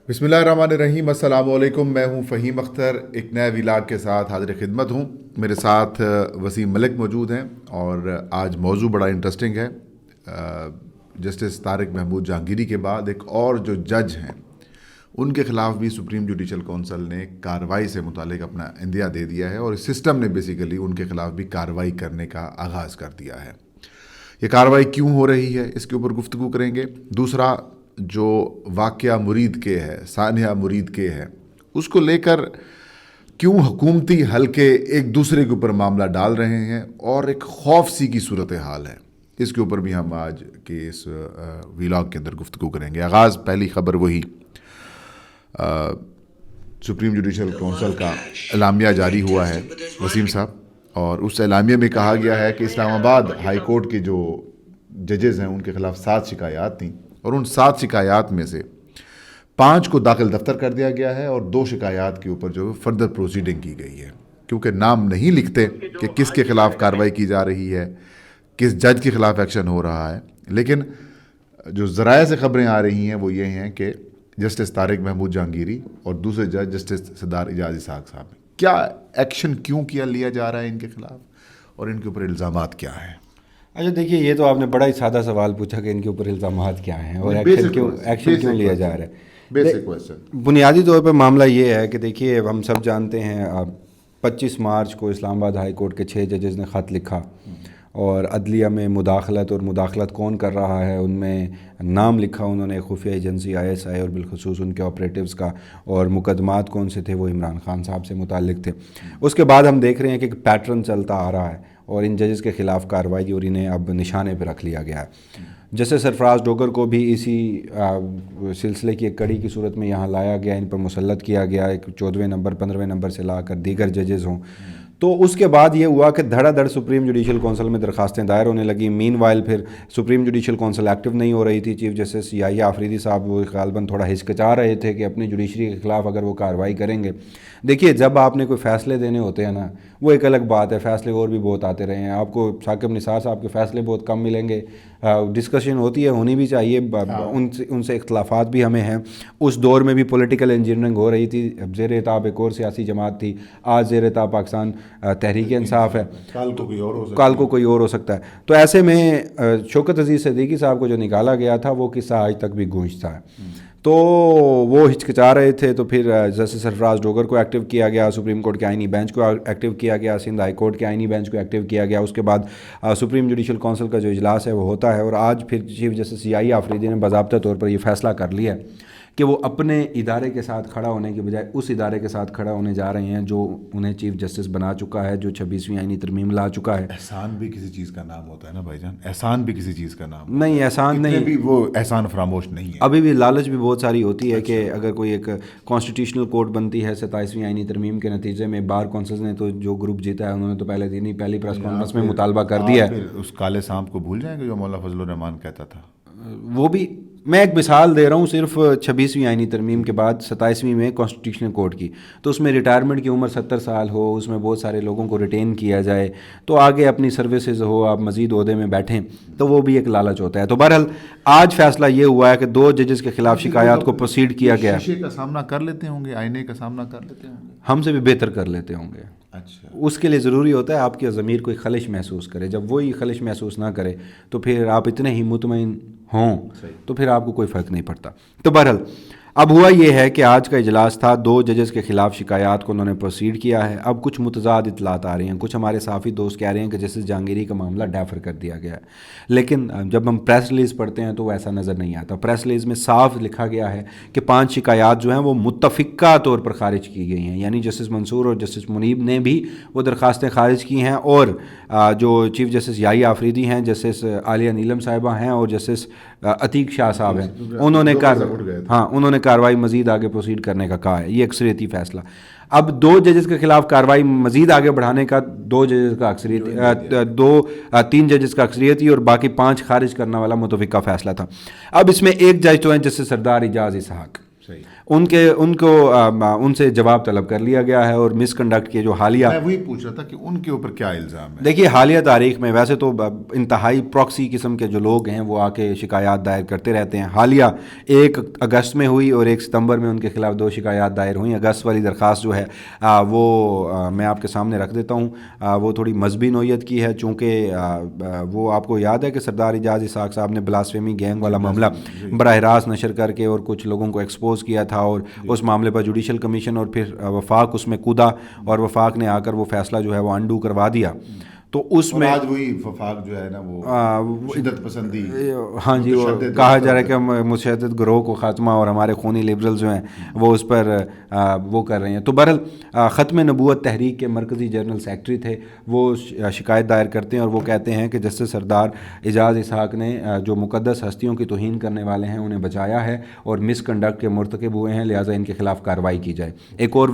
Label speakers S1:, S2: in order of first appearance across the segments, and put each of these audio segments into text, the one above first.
S1: بسم اللہ الرحمن الرحیم، السلام علیکم۔ میں ہوں فہیم اختر، ایک نئے ولاگ کے ساتھ حاضر خدمت ہوں۔ میرے ساتھ وسیم ملک موجود ہیں اور آج موضوع بڑا انٹرسٹنگ ہے۔ جسٹس طارق محمود جہانگیری کے بعد ایک اور جو جج ہیں ان کے خلاف بھی سپریم جوڈیشل کونسل نے کارروائی سے متعلق اپنا عندیہ دے دیا ہے، اور اس سسٹم نے بیسیکلی ان کے خلاف بھی کارروائی کرنے کا آغاز کر دیا ہے۔ یہ کارروائی کیوں ہو رہی ہے، اس کے اوپر گفتگو کریں گے۔ دوسرا جو واقعہ مرید کے ہے، سانحہ مرید کے ہے، اس کو لے کر کیوں حکومتی حلقے ایک دوسرے کے اوپر معاملہ ڈال رہے ہیں اور ایک خوف سی کی صورتحال ہے، اس کے اوپر بھی ہم آج کے اس ویلاگ کے اندر گفتگو کریں گے۔ آغاز پہلی خبر وہی سپریم جوڈیشل کونسل کا اعلامیہ جاری ہوا ہے وسیم صاحب، اور اس اعلامیہ میں کہا گیا ہے کہ اسلام آباد ہائی کورٹ کے جو ججز ہیں ان کے خلاف 7 شکایات تھیں، اور ان 7 شکایات میں سے 5 کو داخل دفتر کر دیا گیا ہے، اور 2 شکایات کے اوپر جو فردر پروسیڈنگ کی گئی ہے، کیونکہ نام نہیں لکھتے کہ کس کے خلاف کارروائی کی جا رہی ہے، کس جج کے خلاف ایکشن ہو رہا ہے۔ لیکن جو ذرائع سے خبریں آ رہی ہیں وہ یہ ہیں کہ جسٹس طارق محمود جہانگیری اور دوسرے جج جسٹس سردار اعجاز اسحاق صاحب، کیا ایکشن کیوں لیا جا رہا ہے ان کے خلاف، اور ان کے اوپر الزامات کیا ہیں؟
S2: اچھا دیکھیے، یہ تو آپ نے بڑا ہی سادہ سوال پوچھا کہ ان کے اوپر الزامات کیا ہیں اور ایکشن کیوں لیا جا رہا ہے۔
S1: بیسک کویسچن
S2: بنیادی طور پہ معاملہ یہ ہے کہ دیکھیے، ہم سب جانتے ہیں 25 مارچ کو اسلام آباد ہائی کورٹ کے 6 ججز نے خط لکھا اور عدلیہ میں مداخلت اور مداخلت کون کر رہا ہے ان میں نام لکھا انہوں نے، خفیہ ایجنسی ISI اور بالخصوص ان کے آپریٹیوز کا، اور مقدمات کون سے تھے وہ عمران خان صاحب سے متعلق تھے۔ اس کے بعد ہم دیکھ رہے ہیں کہ ایک پیٹرن چلتا آ رہا ہے اور ان ججز کے خلاف کارروائی اور انہیں اب نشانے پہ رکھ لیا گیا ہے۔ جیسے سرفراز ڈوگر کو بھی اسی سلسلے کی ایک کڑی کی صورت میں یہاں لایا گیا، ان پر مسلط کیا گیا، ایک 14ویں نمبر 15ویں نمبر سے لا کر دیگر ججز ہوں۔ تو اس کے بعد یہ ہوا کہ دھڑا دھڑ سپریم جوڈیشل کونسل میں درخواستیں دائر ہونے لگیں۔ مین وائل پھر سپریم جوڈیشل کونسل ایکٹیو نہیں ہو رہی تھی۔ چیف جسٹس یحییٰ آفریدی صاحب وہ غالباً تھوڑا ہچکچا رہے تھے کہ اپنی جوڈیشری کے خلاف اگر وہ کارروائی کریں گے۔ دیکھیے، جب آپ نے کوئی فیصلے دینے ہوتے ہیں نا، وہ ایک الگ بات ہے، فیصلے اور بھی بہت آتے رہے ہیں، آپ کو ثاقب نثار صاحب کے فیصلے بہت کم ملیں گے، ڈسکشن ہوتی ہے، ہونی بھی چاہیے، ان سے اختلافات بھی ہمیں ہیں۔ اس دور میں بھی پولیٹیکل انجینئرنگ ہو رہی تھی، زیر اعتاب ایک اور سیاسی جماعت تھی، آج زیر اعتاب پاکستان تحریک انصاف ہے، کال کو کوئی اور ہو سکتا ہے۔ تو ایسے میں شوکت عزیز صدیقی صاحب کو جو نکالا گیا تھا وہ قصہ آج تک بھی گونجتا ہے۔ تو وہ ہچکچا رہے تھے، تو پھر جسٹس سرفراز ڈوگر کو ایکٹیو کیا گیا، سپریم کورٹ کے آئینی بینچ کو ایکٹیو کیا گیا، سندھ ہائی کورٹ کے آئینی بینچ کو ایکٹیو کیا گیا۔ اس کے بعد سپریم جوڈیشل کونسل کا جو اجلاس ہے وہ ہوتا ہے، اور آج پھر چیف جسٹس یحییٰ آفریدی نے باضابطہ طور پر یہ فیصلہ کر لیا ہے کہ وہ اپنے ادارے کے ساتھ کھڑا ہونے کے بجائے اس ادارے کے ساتھ کھڑا ہونے جا رہے ہیں جو انہیں چیف جسٹس بنا چکا ہے، جو 26ویں آئینی ترمیم لا چکا ہے۔
S1: احسان بھی کسی چیز کا نام ہوتا ہے نا بھائی جان، احسان بھی کسی چیز کا نام
S2: نہیں، احسان نہیں،
S1: بھی وہ احسان فراموش نہیں ہے۔
S2: ابھی بھی لالچ بھی بہت ساری ہوتی ہے کہ اگر کوئی ایک کانسٹیٹیوشنل کورٹ بنتی ہے 27ویں آئینی ترمیم کے نتیجے میں، بار کونسلز نے تو جو گروپ جیتا ہے انہوں نے تو پہلی پریس کانفرنس میں مطالبہ کر دیا ہے۔
S1: اس کالے سانپ کو بھول جائیں گے جو مولانا فضل الرحمان کہتا تھا؟
S2: وہ بھی میں ایک مثال دے رہا ہوں، صرف 26ویں آئینی ترمیم کے بعد 27ویں میں کانسٹیٹیوشنل کورٹ کی، تو اس میں ریٹائرمنٹ کی عمر 70 سال ہو، اس میں بہت سارے لوگوں کو ریٹین کیا جائے، تو آگے اپنی سروسز ہو، آپ مزید عہدے میں بیٹھیں، تو وہ بھی ایک لالچ ہوتا ہے۔ تو بہرحال آج فیصلہ یہ ہوا ہے کہ 2 ججز کے خلاف شکایات کو پروسیڈ کیا گیا ہے۔
S1: شیشے کا سامنا کر لیتے ہوں گے، آئینے کا سامنا کر لیتے ہوں گے،
S2: ہم سے بھی بہتر کر لیتے ہوں گے۔
S1: اچھا،
S2: اس کے لیے ضروری ہوتا ہے آپ کی ضمیر کوئی خلش محسوس کرے، جب وہی خلش محسوس نہ کرے تو پھر آپ اتنے ہی مطمئن ہوں تو پھر آپ کو کوئی فرق نہیں پڑتا۔ تو بہرحال اب ہوا یہ ہے کہ آج کا اجلاس تھا، 2 ججز کے خلاف شکایات کو انہوں نے پروسیڈ کیا ہے۔ اب کچھ متضاد اطلاعات آ رہی ہیں، کچھ ہمارے صحافی دوست کہہ رہے ہیں کہ جسٹس جہانگیری کا معاملہ ڈیفر کر دیا گیا ہے، لیکن جب ہم پریس ریلیز پڑھتے ہیں تو وہ ایسا نظر نہیں آتا۔ پریس ریلیز میں صاف لکھا گیا ہے کہ 5 شکایات جو ہیں وہ متفقہ طور پر خارج کی گئی ہیں، یعنی جسٹس منصور اور جسٹس منیب نے بھی وہ درخواستیں خارج کی ہیں، اور جو چیف جسٹس یحییٰ آفریدی ہیں، جسٹس عالیہ نیلم صاحبہ ہیں اور جسٹس عتیق شاہ صاحب ہیں، انہوں نے کارروائی مزید آگے پروسیڈ کرنے کا کہا ہے۔ یہ اکثریتی فیصلہ۔ اب 2 ججز کے خلاف کارروائی مزید آگے بڑھانے کا 2 ججز کا اکثریتی 3 ججز کا اکثریتی اور باقی 5 خارج کرنے والا متفقہ فیصلہ تھا۔ اب اس میں ایک جج تو ہیں جسٹس سردار اعجاز اسحاق، ان کو ان سے جواب طلب کر لیا گیا ہے، اور مس کنڈکٹ کے جو حالیہ،
S1: میں وہی پوچھ رہا تھا کہ ان کے اوپر کیا الزام ہے؟
S2: دیکھیے حالیہ تاریخ میں ویسے تو انتہائی پراکسی قسم کے جو لوگ ہیں وہ آ کے شکایات دائر کرتے رہتے ہیں. حالیہ 1 اگست میں ہوئی اور 1 ستمبر میں ان کے خلاف 2 شکایات دائر ہوئیں. اگست والی درخواست جو ہے وہ میں آپ کے سامنے رکھ دیتا ہوں. وہ تھوڑی مذہبی نوعیت کی ہے، چونکہ وہ آپ کو یاد ہے کہ سردار اعجاز اسحاق صاحب نے بلاسفیمی گینگ والا معاملہ براہ راست نشر کر کے اور کچھ لوگوں کو ایکسپوز کیا تھا، اور اس معاملے پر جوڈیشل کمیشن اور پھر وفاق اس میں کودا، اور وفاق نے آ کر وہ فیصلہ جو ہے وہ انڈو کروا دیا. تو اس میں
S1: آج وہی وفاق جو ہے نا وہ شدت پسندی،
S2: ہاں جی، وہ کہا جا رہا ہے کہ مشدد گروہ کو خاتمہ، اور ہمارے خونی لبرل جو ہیں وہ اس پر وہ کر رہے ہیں. تو بہرحال ختم نبوت تحریک کے مرکزی جنرل سیکرٹری تھے، وہ شکایت دائر کرتے ہیں اور وہ کہتے ہیں کہ جسٹس سردار اعجاز اسحاق نے جو مقدس ہستیوں کی توہین کرنے والے ہیں انہیں بچایا ہے اور مس کنڈکٹ کے مرتکب ہوئے ہیں، لہٰذا ان کے خلاف کارروائی کی جائے. ایک اور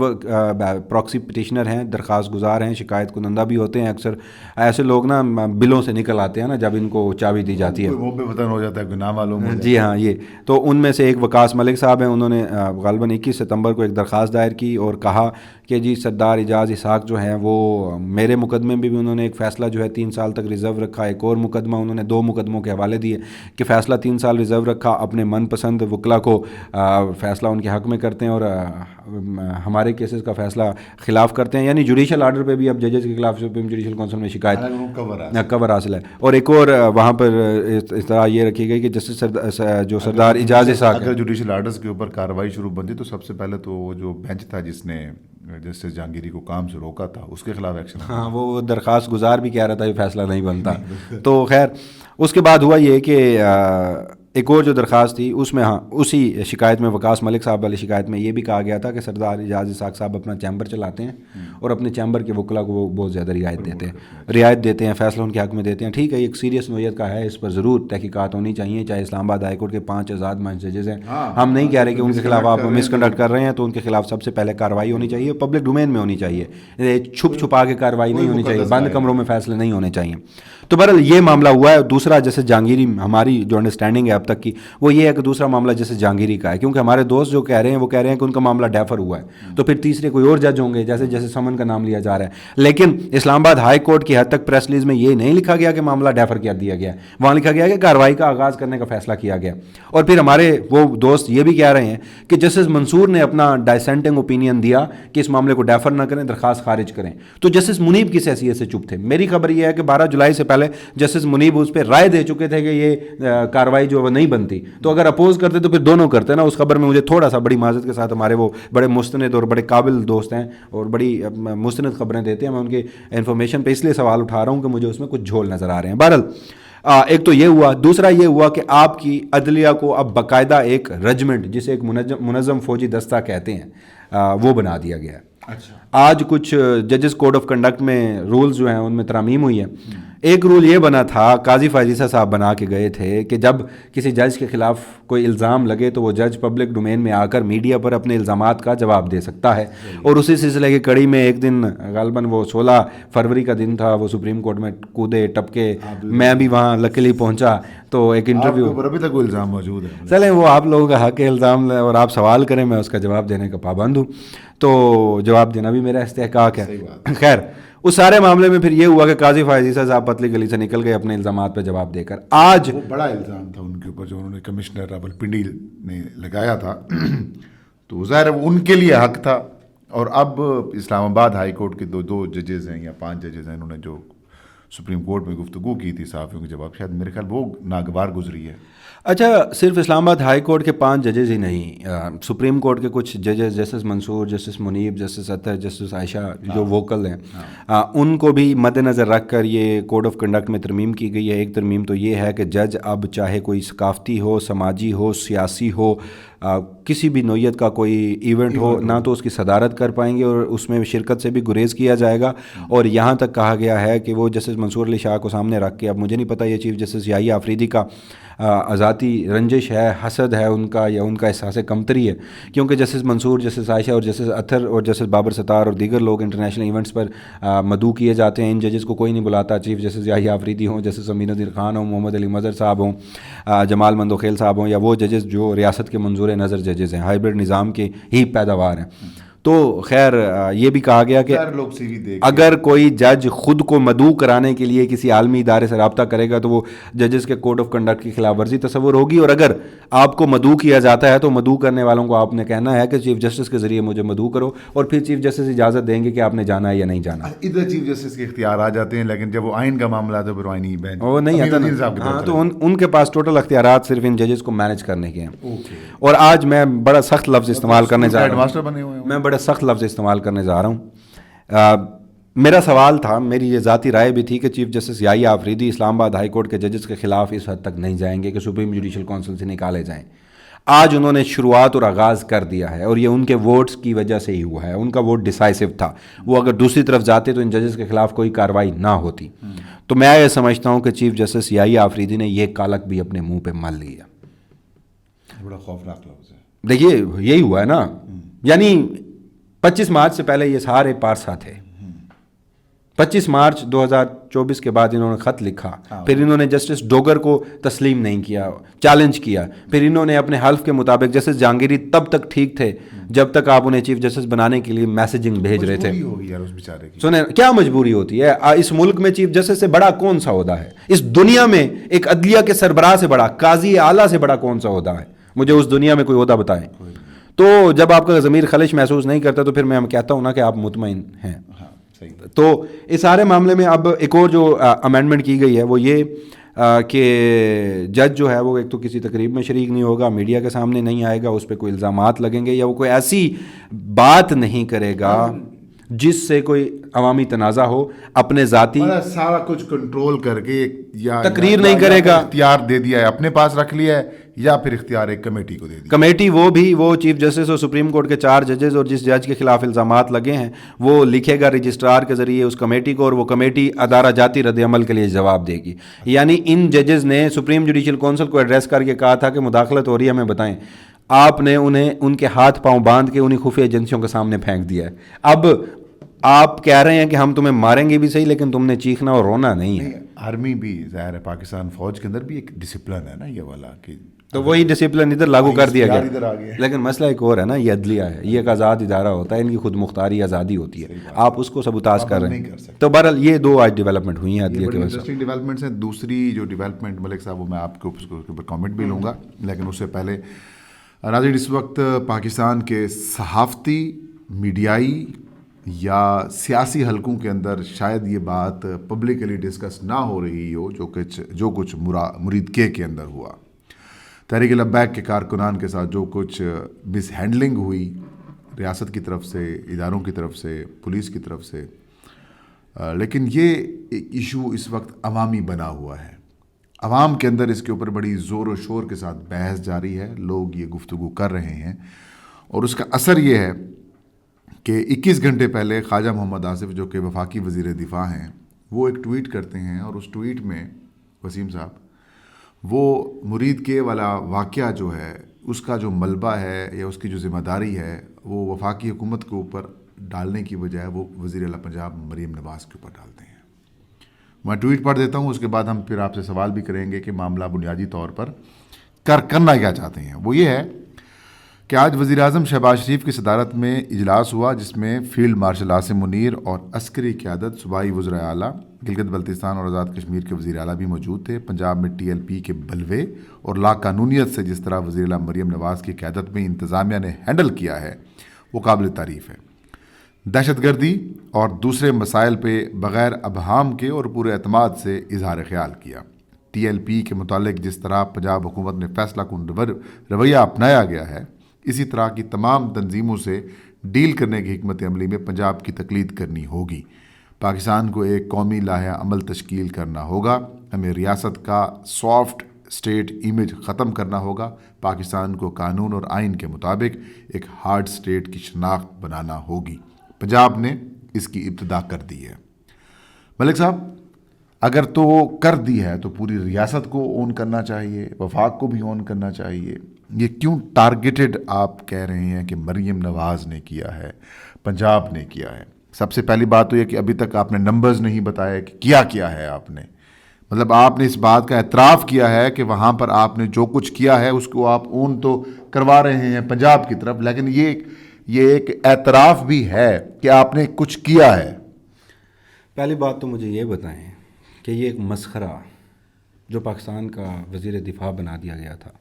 S2: پراکسی پٹیشنر ہیں، درخواست گزار ہیں، شکایت کنندہ بھی ہوتے ہیں. اکثر ایسے لوگ نا بلوں سے نکل آتے ہیں نا جب ان کو چابی دی جاتی ہے،
S1: وہ بے وطن ہو جاتا ہے، کوئی نام معلوم ہو جاتا ہے.
S2: جی ہاں یہ تو ان میں سے ایک وقاص ملک صاحب ہیں. انہوں نے غالباً 21 ستمبر کو ایک درخواست دائر کی اور کہا کہ جی سردار اعجاز اسحاق جو ہیں وہ میرے مقدمے میں بھی انہوں نے ایک فیصلہ جو ہے 3 سال تک ریزرو رکھا. ایک اور مقدمہ انہوں نے 2 مقدموں کے حوالے دیے کہ فیصلہ 3 سال ریزرو رکھا، اپنے من پسند وکلا کو فیصلہ ان کے حق میں کرتے ہیں اور ہمارے کیسز کا فیصلہ خلاف کرتے ہیں. یعنی جوڈیشل آرڈر پہ بھی اب ججز کے خلاف سپریم جوڈیشل کونسل میں شکایت کور حاصل ہے. اور ایک اور وہاں پر اطلاع یہ رکھی گئی کہ جسٹس جو سردار اعجاز اسحاق،
S1: اگر جوڈیشل آرڈرز کے اوپر کارروائی شروع بنتی تو سب سے پہلے تو وہ جو بینچ تھا جس نے جسٹس جہانگیری کو کام سے روکا تھا اس کے خلاف ایکشن.
S2: ہاں وہ درخواست گزار بھی کہہ رہا تھا یہ فیصلہ نہیں بنتا. تو خیر اس کے بعد ہوا یہ کہ ایک اور جو درخواست تھی اس میں اسی شکایت میں وقاص ملک صاحب والی شکایت میں یہ بھی کہا گیا تھا کہ سردار اعجاز اسحاق صاحب اپنا چیمبر چلاتے ہیں اور اپنے چیمبر کے وکلا کو وہ بہت زیادہ رعایت دیتے ہیں، فیصلہ ان کے حق میں دیتے ہیں. ٹھیک ہے، ایک سیریس نوعیت کا ہے، اس پر ضرور تحقیقات ہونی چاہیے. چاہے اسلام آباد ہائی کورٹ کے 5 آزاد منچ ججز ہیں، ہم نہیں کہہ رہے کہ ان کے خلاف آپ مس کنڈکٹ کر رہے ہیں تو ان کے خلاف سب سے پہلے کارروائی ہونی چاہیے، پبلک ڈومین میں ہونی چاہیے، چھپا کے کارروائی نہیں ہونی چاہیے، بند کمروں میں فیصلے نہیں ہونے چاہیے. تو بہرحال یہ معاملہ ہوا ہے. دوسرا جیسے جہانگیری، ہماری جو انڈرسٹینڈنگ ہے اب تک کی وہ یہ ہے کہ دوسرا معاملہ جیسے جہانگیری کا ہے، کیونکہ ہمارے دوست جو کہہ رہے ہیں وہ کہہ رہے ہیں کہ ان کا معاملہ ڈیفر ہوا ہے، تو پھر تیسرے کوئی اور جج ہوں گے جیسے سمن کا نام لیا جا رہا ہے. لیکن اسلام آباد ہائی کورٹ کی حد تک پریس ریلیز میں یہ نہیں لکھا گیا کہ معاملہ ڈیفر کیا دیا گیا، وہاں لکھا گیا کہ کارروائی کا آغاز کرنے کا فیصلہ کیا گیا. اور پھر ہمارے وہ دوست یہ بھی کہہ رہے ہیں کہ جسٹس منصور نے اپنا ڈائسینٹنگ اوپینین دیا کہ اس معاملے کو ڈیفر نہ کریں، درخواست خارج کریں. تو جسٹس منیب کس حیثیت سے چپ تھے؟ میری خبر یہ ہے کہ 12 جولائی سے پہلے جسٹس منیب اس پہ رائے دے چکے تھے کہ یہ کارروائی جو ہے نہیں بنتی، تو اگر اپوز کرتے تو پھر دونوں کرتے نا. اس خبر میں مجھے تھوڑا سا بڑی معذرت کے ساتھ ہمارے وہ بڑے مستند اور بڑے قابل دوست ہیں اور بڑی مستند خبریں دیتے ہیں، میں ان کے انفارمیشن پہ اس لیے سوال اٹھا رہا ہوں کہ مجھے اس میں کچھ جھول نظر آ رہے ہیں. بہرحال ایک تو یہ ہوا. دوسرا یہ ہوا کہ آپ کی عدلیہ کو اب باقاعدہ ایک رجمنٹ، جسے ایک منظم فوجی دستہ کہتے ہیں، وہ بنا دیا گیا ہے. آج کچھ ججز کوڈ آف کنڈکٹ میں رولز جو ہیں ان میں ترامیم ہوئی ہے. ایک رول یہ بنا تھا، قاضی فائزیسا صاحب بنا کے گئے تھے کہ جب کسی جج کے خلاف کوئی الزام لگے تو وہ جج پبلک ڈومین میں آ کر میڈیا پر اپنے الزامات کا جواب دے سکتا ہے. اور اسی سلسلے کی کڑی میں ایک دن غالباً وہ 16 فروری کا دن تھا، وہ سپریم کورٹ میں کودے ٹپکے، میں بھی وہاں لکیلی پہنچا تو ایک انٹرویو.
S1: ابھی تک کوئی الزام موجود ہے؟
S2: چلیں وہ آپ لوگوں کا حق ہے الزام اور آپ سوال کریں، میں اس کا جواب دینے کا پابند ہوں، تو جواب دینا بھی میرا استحقاق ہے. خیر اس سارے معاملے میں پھر یہ ہوا کہ قاضی فائزیسا صاحب پتلی گلی سے نکل گئے اپنے الزامات پہ جواب دے کر. آج
S1: وہ بڑا الزام تھا ان کے اوپر جو انہوں نے کمشنر راول پنڈی نے لگایا تھا، تو ظاہر ہے ان کے لیے حق تھا. اور اب اسلام آباد ہائی کورٹ کے دو ججز ہیں یا 5 ججز ہیں، انہوں نے جو سپریم کورٹ میں گفتگو کی تھی صحافیوں کے جواب، شاید میرے خیال وہ ناگوار گزری ہے.
S2: اچھا، صرف اسلام آباد ہائی کورٹ کے 5 ججز ہی نہیں، سپریم کورٹ کے کچھ ججز، جسٹس منصور، جسٹس منیب، جسٹس اطہر، جسٹس عائشہ جو ووکل ہیں، ان کو بھی مد نظر رکھ کر یہ کوڈ آف کنڈکٹ میں ترمیم کی گئی ہے. ایک ترمیم تو یہ ہے کہ جج اب چاہے کوئی ثقافتی ہو، سماجی ہو، سیاسی ہو، کسی بھی نوعیت کا کوئی ایونٹ ہو، نہ تو اس کی صدارت کر پائیں گے اور اس میں شرکت سے بھی گریز کیا جائے گا. اور یہاں تک کہا گیا ہے کہ وہ جسٹس منصور علی شاہ کو سامنے رکھ کے، اب مجھے نہیں پتہ یہ چیف جسٹس یحییٰ آفریدی کا ذاتی رنجش ہے, حسد ہے ان کا, یا ان کا احساس کمتری ہے, کیونکہ جسٹس منصور, جسٹس عائشہ اور جسٹس اطہر اور جسٹس بابر ستار اور دیگر لوگ انٹرنیشنل ایونٹس پر مدعو کیے جاتے ہیں. ان ججز کو کوئی نہیں بلاتا, چیف جسٹس یحییٰ آفریدی ہوں, جسٹس امین الدین خان ہوں, محمد علی مظہر صاحب ہوں, جمال مندوخیل صاحب ہوں, یا وہ ججز جو ریاست کے منظور نظر ججز ہیں, ہائبرڈ نظام کے ہی پیداوار ہیں. تو خیر یہ بھی کہا گیا کہ اگر کوئی جج خود کو مدعو کرانے کے لیے کسی عالمی ادارے سے رابطہ کرے گا تو وہ ججز کے کوڈ آف کنڈکٹ کی خلاف ورزی تصور ہوگی. اور اگر آپ کو مدعو کیا جاتا ہے تو مدعو کرنے والوں کو آپ نے کہنا ہے کہ چیف جسٹس کے ذریعے مجھے مدعو کرو, اور پھر چیف جسٹس اجازت دیں گے کہ آپ نے جانا ہے یا نہیں جانا.
S1: ادھر چیف جسٹس کے اختیار آ جاتے ہیں, لیکن جب وہ آئین کا معاملہ آتا ہے پھر آئینی بینچ
S2: وہ نہیں آتا. ہاں, تو ان کے پاس ٹوٹل اختیارات صرف ان ججز کو مینیج کرنے کے ہیں. اور آج میں بڑا سخت لفظ استعمال کرنے جا رہا ہوں, میں بڑا سخت لفظ استعمال کرنے جا رہا ہوں. میرا سوال تھا, میری یہ ذاتی رائے بھی تھی کہ چیف جسٹس یحییٰ آفریدی اسلام آباد ہائی کورٹ کے ججز کے خلاف اس حد تک نہیں جائیں گے کہ سپریم جوڈیشل کونسل سے نکالے جائیں. آج انہوں نے شروعات اور آغاز کر دیا ہے, اور یہ ان کے ووٹس کی وجہ سے ہی ہوا ہے. ان کا ووٹ ڈیسائسو تھا. وہ اگر دوسری طرف جاتے تو ان ججز کے خلاف کوئی کارروائی نہ ہوتی. تو میں یہ سمجھتا ہوں کہ چیف جسٹس یحییٰ آفریدی نے یہ کالک بھی اپنے منہ پہ مل لیا.
S1: بڑا خوفناک لفظ ہے.
S2: دیکھیے یہی ہوا ہے نا, یعنی 25 مارچ سے پہلے یہ سارے پارسا تھے. 25 مارچ 2024 کے بعد انہوں نے خط لکھا, پھر انہوں نے جسٹس ڈوگر کو تسلیم نہیں کیا, چیلنج کیا, پھر انہوں نے اپنے حلف کے مطابق جسٹس جہانگیری تب تک ٹھیک تھے جب تک آپ انہیں چیف جسٹس بنانے کے لیے میسیجنگ بھیج رہے تھے. سنیں کیا مجبوری ہوتی ہے, اس ملک میں چیف جسٹس سے بڑا کون سا عہدہ ہے؟ اس دنیا میں ایک عدلیہ کے سربراہ سے بڑا, قاضی اعلیٰ سے بڑا کون سا عہدہ ہے؟ مجھے اس دنیا میں کوئی عہدہ بتائیں. تو جب آپ کا ضمیر خلش محسوس نہیں کرتا تو پھر میں کہتا ہوں نا کہ آپ مطمئن ہیں. تو اس سارے معاملے میں اب ایک اور جو امینڈمنٹ کی گئی ہے وہ یہ کہ جج جو ہے وہ ایک تو کسی تقریب میں شریک نہیں ہوگا, میڈیا کے سامنے نہیں آئے گا, اس پہ کوئی الزامات لگیں گے, یا وہ کوئی ایسی بات نہیں کرے گا جس سے کوئی عوامی تنازع ہو. اپنے ذاتی
S1: سارا کچھ کنٹرول کر کے یا
S2: تقریر نہیں کرے گا,
S1: اختیار دے دیا ہے, اپنے پاس رکھ لیا ہے, یا پھر اختیار ایک کمیٹی کو دے دیا.
S2: کمیٹی وہ چیف جسٹس اور سپریم کورٹ کے 4 ججز اور جس جج کے خلاف الزامات لگے ہیں وہ لکھے گا رجسٹرار کے ذریعے اس کمیٹی کو, اور وہ کمیٹی ادارہ جاتی رد عمل کے لیے جواب دے گی. یعنی ان ججز نے سپریم جوڈیشل کونسل کو ایڈریس کر کے کہا تھا کہ مداخلت ہو رہی ہے, ہمیں بتائیں. آپ نے انہیں ان کے ہاتھ پاؤں باندھ کے انہیں خفیہ ایجنسیوں کے سامنے پھینک دیا ہے. اب آپ کہہ رہے ہیں کہ ہم تمہیں ماریں گے بھی صحیح, لیکن تم نے چیخنا اور رونا نہیں ہے.
S1: آرمی بھی ظاہر ہے, پاکستان فوج کے اندر بھی ایک ڈسپلن ہے نا یہ والا, کہ
S2: تو وہی ڈسپلن ادھر لاگو کر دیا گیا. لیکن مسئلہ ایک اور ہے نا, یہ عدلیہ ہے, یہ ایک آزاد ادارہ ہوتا ہے, ان کی خود مختاری آزادی ہوتی ہے, آپ اس کو سبوتاژ کر رہے ہیں. تو بہرحال یہ 2 آج ڈیولپمنٹ ہوئی ہیں عدلیہ کی وجہ سے.
S1: انٹرسٹنگ ڈیولپمنٹس ہیں. دوسری جو ڈیولپمنٹ ملک صاحب وہ میں آپ کے اوپر کامنٹ بھی لوں گا, لیکن اس سے پہلے ناظرین اس وقت پاکستان کے صحافتی, میڈیائی یا سیاسی حلقوں کے اندر شاید یہ بات پبلکلی ڈسکس نہ ہو رہی ہو جو کچھ مرید کے اندر ہوا. تحریک لبیک کے کارکنان کے ساتھ جو کچھ مس ہینڈلنگ ہوئی ریاست کی طرف سے, اداروں کی طرف سے, پولیس کی طرف سے, لیکن یہ ایشو اس وقت عوامی بنا ہوا ہے. عوام کے اندر اس کے اوپر بڑی زور و شور کے ساتھ بحث جاری ہے, لوگ یہ گفتگو کر رہے ہیں, اور اس کا اثر یہ ہے کہ 21 گھنٹے پہلے خواجہ محمد آصف جو کہ وفاقی وزیر دفاع ہیں وہ ایک ٹویٹ کرتے ہیں, اور اس ٹویٹ میں وسیم صاحب وہ مرید کے والا واقعہ جو ہے اس کا جو ملبہ ہے یا اس کی جو ذمہ داری ہے وہ وفاقی حکومت کے اوپر ڈالنے کی بجائے وہ وزیر اعلیٰ پنجاب مریم نواز کے اوپر ڈالتے ہیں. میں ٹویٹ پڑھ دیتا ہوں, اس کے بعد ہم پھر آپ سے سوال بھی کریں گے کہ معاملہ بنیادی طور پر کرنا کیا چاہتے ہیں. وہ یہ ہے کہ آج وزیر اعظم شہباز شریف کی صدارت میں اجلاس ہوا جس میں فیلڈ مارشل عاصم منیر اور عسکری قیادت, صوبائی وزرائے اعلیٰ, گلگت بلتستان اور آزاد کشمیر کے وزیر اعلیٰ بھی موجود تھے. پنجاب میں TLP کے بلوے اور لا قانونیت سے جس طرح وزیر اعلیٰ مریم نواز کی قیادت میں انتظامیہ نے ہینڈل کیا ہے وہ قابل تعریف ہے. دہشت گردی اور دوسرے مسائل پہ بغیر ابہام کے اور پورے اعتماد سے اظہار خیال کیا. TLP کے متعلق جس طرح پنجاب حکومت نے فیصلہ کن رویہ اپنایا گیا ہے اسی طرح کی تمام تنظیموں سے ڈیل کرنے کی حکمت عملی میں پنجاب کی تقلید کرنی ہوگی. پاکستان کو ایک قومی لاحہ عمل تشکیل کرنا ہوگا. ہمیں ریاست کا سافٹ اسٹیٹ امیج ختم کرنا ہوگا. پاکستان کو قانون اور آئین کے مطابق ایک ہارڈ اسٹیٹ کی شناخت بنانا ہوگی. پنجاب نے اس کی ابتدا کر دی ہے. ملک صاحب, اگر تو کر دی ہے تو پوری ریاست کو اون کرنا چاہیے, وفاق کو بھی اون کرنا چاہیے. یہ کیوں ٹارگیٹڈ آپ کہہ رہے ہیں کہ مریم نواز نے کیا ہے, پنجاب نے کیا ہے؟ سب سے پہلی بات تو یہ کہ ابھی تک آپ نے نمبرز نہیں بتایا کہ کیا ہے آپ نے. مطلب آپ نے اس بات کا اعتراف کیا ہے کہ وہاں پر آپ نے جو کچھ کیا ہے اس کو آپ اون تو کروا رہے ہیں پنجاب کی طرف, لیکن یہ ایک اعتراف بھی ہے کہ آپ نے کچھ کیا ہے.
S2: پہلی بات تو مجھے یہ بتائیں کہ یہ ایک مسخرہ جو پاکستان کا وزیر دفاع بنا دیا گیا تھا,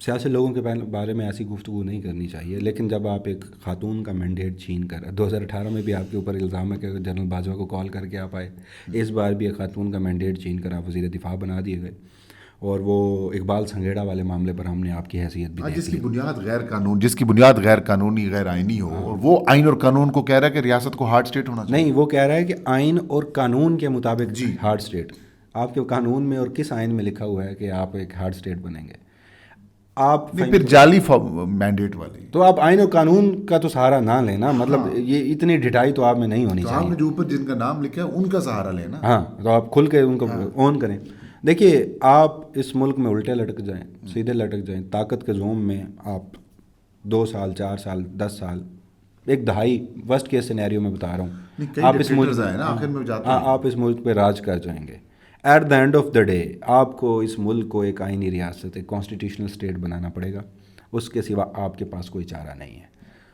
S2: سیاسی لوگوں کے بارے میں ایسی گفتگو نہیں کرنی چاہیے, لیکن جب آپ ایک خاتون کا مینڈیٹ چھین کر 2018 میں بھی آپ کے اوپر الزام ہے کہ جنرل باجوہ کو کال کر کے آپ آئے, اس بار بھی ایک خاتون کا مینڈیٹ چھین کر آپ وزیر دفاع بنا دیے گئے, اور وہ اقبال سنگھیڑا والے معاملے پر ہم نے آپ کی حیثیت بھی دیکھ لی.
S1: جس کی بنیاد غیر قانونی غیر آئینی ہو, اور وہ آئین اور قانون کو کہہ رہا ہے کہ ریاست کو ہارڈ اسٹیٹ ہونا چاہیے.
S2: نہیں, وہ کہہ رہا ہے کہ آئین اور قانون کے مطابق ہارڈ اسٹیٹ. آپ کے قانون میں اور کس آئین میں لکھا ہوا ہے کہ آپ ایک ہارڈ اسٹیٹ بنیں گے؟ آپ
S1: پھر جعلی مینڈیٹ والی,
S2: تو آپ آئین اور قانون کا تو سہارا نہ لینا. مطلب یہ اتنی ڈٹائی تو آپ میں نہیں ہونی چاہیے.
S1: آپ نے جو اوپر جن کا نام لکھا ہے ان کا سہارا لینا.
S2: ہاں, تو آپ کھل کے ان کو اون کریں. دیکھیے, آپ اس ملک میں الٹے لٹک جائیں, سیدھے لٹک جائیں, طاقت کے زوم میں آپ 2 سال 4 سال 10 سال 1 دہائی ورسٹ کیس سینیریو میں بتا رہا ہوں, آپ اس ملک پہ راج کر جائیں گے. At the end of the day آپ کو اس ملک کو ایک آئینی ریاست, ایک کانسٹیٹیوشنل اسٹیٹ بنانا پڑے گا. اس کے سوا آپ کے پاس کوئی چارہ نہیں ہے.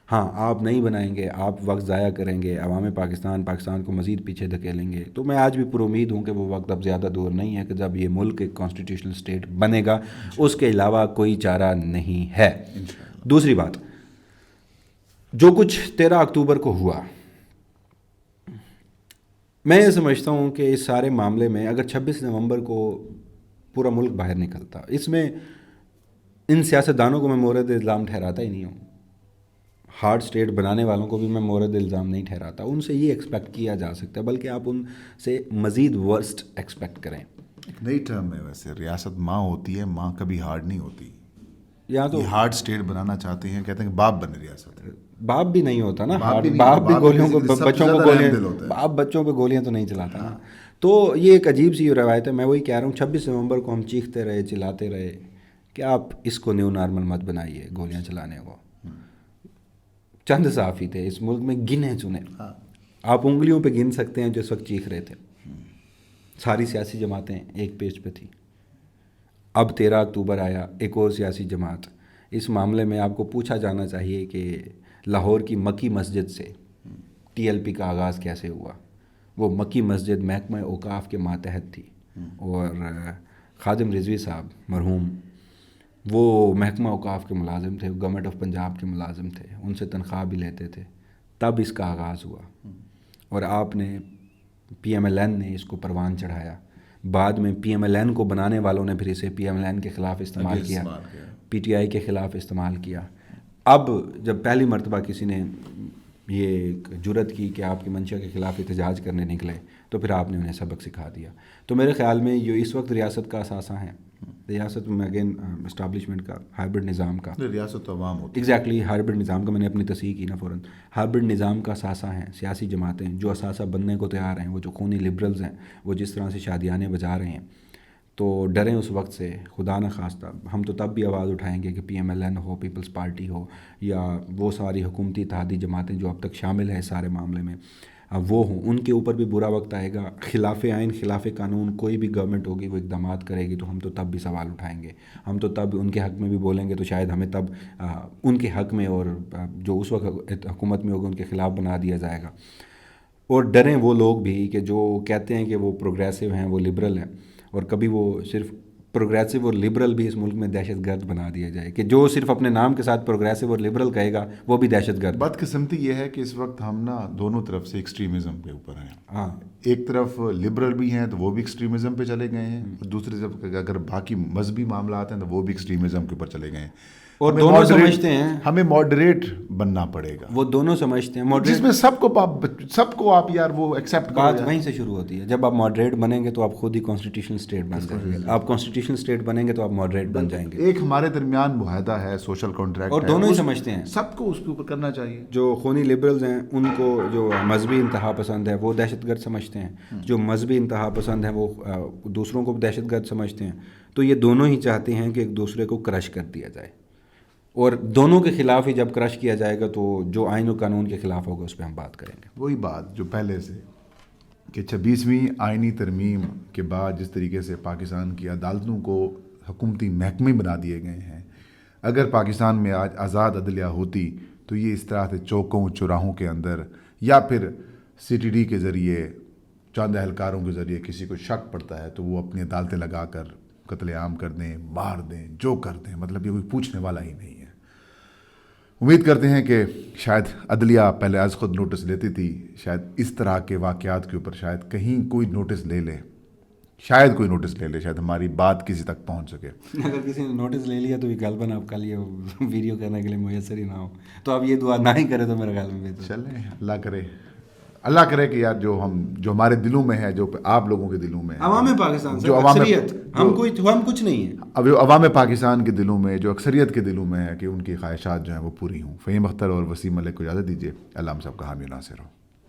S2: ہاں, آپ نہیں بنائیں گے, آپ وقت ضائع کریں گے, عوام پاکستان کو مزید پیچھے دھکیلیں گے. تو میں آج بھی پر امید ہوں کہ وہ وقت اب زیادہ دور نہیں ہے کہ جب یہ ملک ایک کانسٹیٹیوشنل اسٹیٹ بنے گا. اس کے علاوہ کوئی چارہ نہیں ہے. دوسری بات, جو کچھ 13 اکتوبر کو ہوا, میں یہ سمجھتا ہوں کہ اس سارے معاملے میں اگر 26 نومبر کو پورا ملک باہر نکلتا, اس میں ان سیاستدانوں کو میں مورد الزام ٹھہراتا ہی نہیں ہوں. ہارڈ اسٹیٹ بنانے والوں کو بھی میں مورد الزام نہیں ٹھہراتا. ان سے یہ ایکسپیکٹ کیا جا سکتا ہے, بلکہ آپ ان سے مزید ورسٹ ایکسپیکٹ کریں.
S1: ایک نئی ٹرم ہے ویسے, ریاست ماں ہوتی ہے, ماں کبھی ہارڈ نہیں ہوتی.
S2: یا تو
S1: ہارڈ اسٹیٹ بنانا چاہتے ہیں, کہتے ہیں کہ باپ بنے ریاست.
S2: باپ بھی نہیں ہوتا نا, باپ بھی گولیوں کو بچوں کو گولیاں, باپ بچوں پہ گولیاں تو نہیں چلاتا نا. تو یہ ایک عجیب سی روایت ہے. میں وہی کہہ رہا ہوں, 26 نومبر کو ہم چیختے رہے, چلاتے رہے کہ آپ اس کو نیو نارمل مت بنائیے گولیاں چلانے کو. چند صحافی تھے اس ملک میں, گنے چنے, آپ انگلیوں پہ گن سکتے ہیں جو اس وقت چیخ رہے تھے. ساری سیاسی جماعتیں ایک پیج پہ تھیں. اب 13 اکتوبر آیا, ایک اور سیاسی جماعت. اس معاملے میں آپ کو پوچھا جانا چاہیے کہ لاہور کی مکی مسجد سے TLP کا آغاز کیسے ہوا. وہ مکی مسجد محکمہ اوقاف کے ماتحت تھی, اور خادم رضوی صاحب مرحوم وہ محکمہ اوقاف کے ملازم تھے, گورنمنٹ آف پنجاب کے ملازم تھے, ان سے تنخواہ بھی لیتے تھے. تب اس کا آغاز ہوا, اور آپ نے PMLN نے اس کو پروان چڑھایا. بعد میں PMLN کو بنانے والوں نے پھر اسے PMLN کے خلاف استعمال کیا, PTI کے خلاف استعمال کیا. اب جب پہلی مرتبہ کسی نے یہ جرت کی کہ آپ کی منشا کے خلاف احتجاج کرنے نکلے, تو پھر آپ نے انہیں سبق سکھا دیا. تو میرے خیال میں یہ اس وقت ریاست کا اثاثہ ہیں, ریاست میں اگین اسٹیبلشمنٹ کا, ہائبرڈ نظام کا,
S1: ریاست تو عوام ہوتی ہے.
S2: ایگزیکٹلی ہائبرڈ نظام کا میں نے اپنی تصحیح کی نا فوراً. ہائبرڈ نظام کا اثاثہ ہیں سیاسی جماعتیں جو اثاثہ بننے کو تیار ہیں, وہ جو خونی لبرلز ہیں, وہ جس طرح سے شادیانے بجا رہے ہیں. تو ڈریں اس وقت سے, خدا نہ خواستہ. ہم تو تب بھی آواز اٹھائیں گے کہ PMLN ہو, پیپلز پارٹی ہو, یا وہ ساری حکومتی اتحادی جماعتیں جو اب تک شامل ہیں اس سارے معاملے میں, وہ ہوں, ان کے اوپر بھی برا وقت آئے گا. خلاف آئین خلاف قانون کوئی بھی گورنمنٹ ہوگی وہ اقدامات کرے گی, تو ہم تو تب بھی سوال اٹھائیں گے. ہم تو تب ان کے حق میں بھی بولیں گے, تو شاید ہمیں تب ان کے حق میں اور جو اس وقت حکومت میں ہوگی ان کے خلاف بنا دیا جائے گا. اور ڈریں وہ لوگ بھی کہ جو کہتے ہیں کہ وہ پروگریسو ہیں, وہ لبرل ہیں, اور کبھی وہ صرف پروگریسو اور لبرل بھی اس ملک میں دہشت گرد بنا دیا جائے کہ جو صرف اپنے نام کے ساتھ پروگریسو اور لبرل کہے گا وہ بھی دہشت گرد.
S1: بدقسمتی یہ ہے کہ اس وقت ہم نا دونوں طرف سے ایکسٹریمزم کے اوپر ہیں.
S2: ہاں,
S1: ایک طرف لبرل بھی ہیں تو وہ بھی ایکسٹریمزم پہ چلے گئے ہیں, دوسری طرف اگر باقی مذہبی معاملات ہیں تو وہ بھی ایکسٹریمزم کے اوپر چلے گئے ہیں.
S2: اور دونوں سمجھتے ہیں
S1: ہمیں ماڈریٹ بننا پڑے گا.
S2: وہ دونوں سمجھتے ہیں
S1: جس میں سب کو آپ یار وہ ایکسیپٹ.
S2: بات وہیں سے شروع ہوتی ہے. جب آپ ماڈریٹ بنیں گے تو آپ خود ہی کانسٹیٹیوشنل اسٹیٹ بن جائیں گے. آپ کانسٹیٹیوشنل اسٹیٹ بنیں گے تو آپ ماڈریٹ بن جائیں گے.
S1: ایک ہمارے درمیان معاہدہ ہے, سوشل کانٹریکٹ,
S2: اور دونوں ہی سمجھتے ہیں
S1: سب کو اس کے اوپر کرنا چاہیے.
S2: جو خونی لبرلز ہیں ان کو جو مذہبی انتہا پسند ہے وہ دہشت گرد سمجھتے ہیں, جو مذہبی انتہا پسند ہیں وہ دوسروں کو دہشت گرد سمجھتے ہیں. تو یہ دونوں ہی چاہتے ہیں کہ ایک دوسرے کو کرش کر دیا جائے, اور دونوں کے خلاف ہی جب کرش کیا جائے گا تو جو آئین و قانون کے خلاف ہوگا اس پہ ہم بات کریں گے.
S1: وہی بات جو پہلے سے کہ 26ویں آئینی ترمیم کے بعد جس طریقے سے پاکستان کی عدالتوں کو حکومتی محکمے بنا دیے گئے ہیں, اگر پاکستان میں آج آزاد عدلیہ ہوتی تو یہ اس طرح سے چوکوں چوراہوں کے اندر یا پھر CTD کے ذریعے چند اہلکاروں کے ذریعے کسی کو شک پڑتا ہے تو وہ اپنی عدالتیں لگا کر قتل عام کر دیں, مار دیں, جو کر دیں. مطلب یہ کوئی پوچھنے والا ہی نہیں ہے. امید کرتے ہیں کہ شاید عدلیہ پہلے از خود نوٹس لیتی تھی, شاید اس طرح کے واقعات کے اوپر شاید کہیں کوئی نوٹس لے لے, شاید ہماری بات کسی تک پہنچ سکے.
S2: اگر کسی نے نوٹس لے لیا تو یہ غالباً آپ کل یہ ویڈیو کرنے کے لیے میسر ہی نہ ہو, تو آپ یہ دعا نہ ہی کرے تو میرے خیال میں بہتر.
S1: چلیں اللہ کرے کہ یار جو ہمارے دلوں میں ہے, جو آپ لوگوں کے دلوں میں ہے,
S2: عوام پاکستان
S1: جو
S2: اکثریت, ہم کچھ نہیں ہیں.
S1: اب عوام پاکستان کے دلوں میں, جو اکثریت کے دلوں میں ہے کہ ان کی خواہشات جو ہیں وہ پوری ہوں. فہیم اختر اور وسیم ملک کو اجازت دیجیے. اللہ ہم سب کا حامی و ناصر ہو.